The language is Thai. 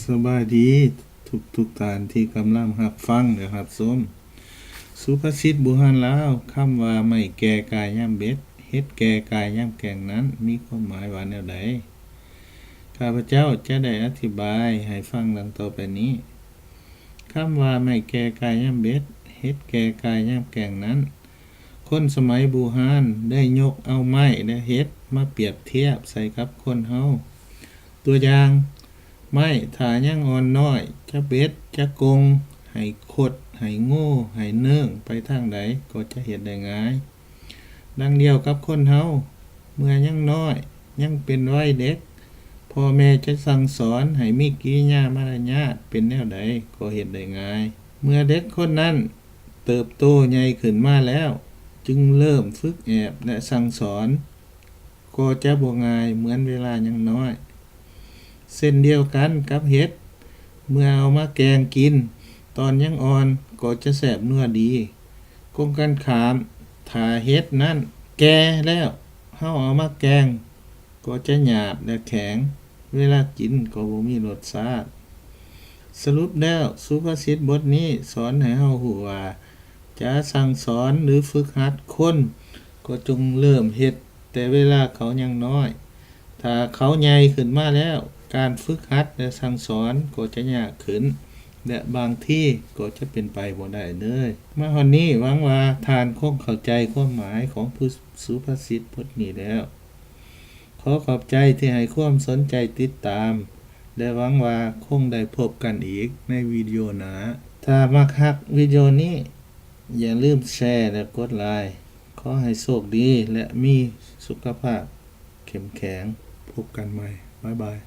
สบายดีทุกท่านที่กำลังรับฟังนะครับส้มสุภาษิตโบราณลาวคำว่าไม่แก่กายยามเบ็ดเฮ็ดแก่กายยามแก่งนั้นมีความหมายว่าแนวใดข้าพเจ้าจะได้อธิบายให้ฟังดังต่อไปนี้คำว่าไม่แก่กายยามเบ็ดเฮ็ดแก่กายยามแก่งนั้นคนสมัยโบราณได้ยกเอาไม้และเฮ็ดมาเปรียบเทียบใส่กับคนเฮาตัวอย่างไม้ถ้ายังอ่อนน้อยจะเบ็ดจะกงให้คดให้โง่ให้เนื่องไปทางใดก็จะเฮ็ดได้ง่ายดังเดียวกับคนเฮาเมื่อยังน้อยยังเป็นวัยเด็กพ่อแม่จะสั่งสอนให้มีกิริยามารยาทเป็นแนวใดก็เฮ็ดได้ง่ายเมื่อเด็กคนนั้นเติบโตใหญ่ขึ้นมาแล้วจึงเริ่มฝึกแอบและสั่งสอนก็จะบ่ง่ายเหมือนเวลายังน้อยเช่นเดียวกันกับเห็ดเมื่อเอามาแกงกินตอนยังอ่อนก็จะแสบนัวดีกงกันขามถ้าเห็ดนั้นแก่แล้วเฮาเอามาแกงก็จะหยาบและแข็งเวลากินก็บ่มีรสชาติสรุปแล้วสุภาษิตบทนี้สอนให้เฮารู้ว่าจะสั่งสอนหรือฝึกหัดคนก็จงเริ่มเฮ็ดแต่เวลาเขายังน้อยถ้าเขาใหญ่ขึ้นมาแล้วการฝึกหัดและสั่งสอนก็จะยากขึ้นและบางที่ก็จะเป็นไปบ่ได้เลยมาฮอดนี้หวังว่าท่านคงเข้าใจความหมายของสุภาษิตบทนี้แล้วขอขอบใจที่ให้ความสนใจติดตามและหวังว่าคงได้พบกันอีกในวิดีโอหน้าถ้ามักฮักวิดีโอนี้อย่าลืมแชร์และกดไลค์ขอให้โชคดีและมีสุขภาพเข้มแข็งพบกันใหม่บ๊ายบาย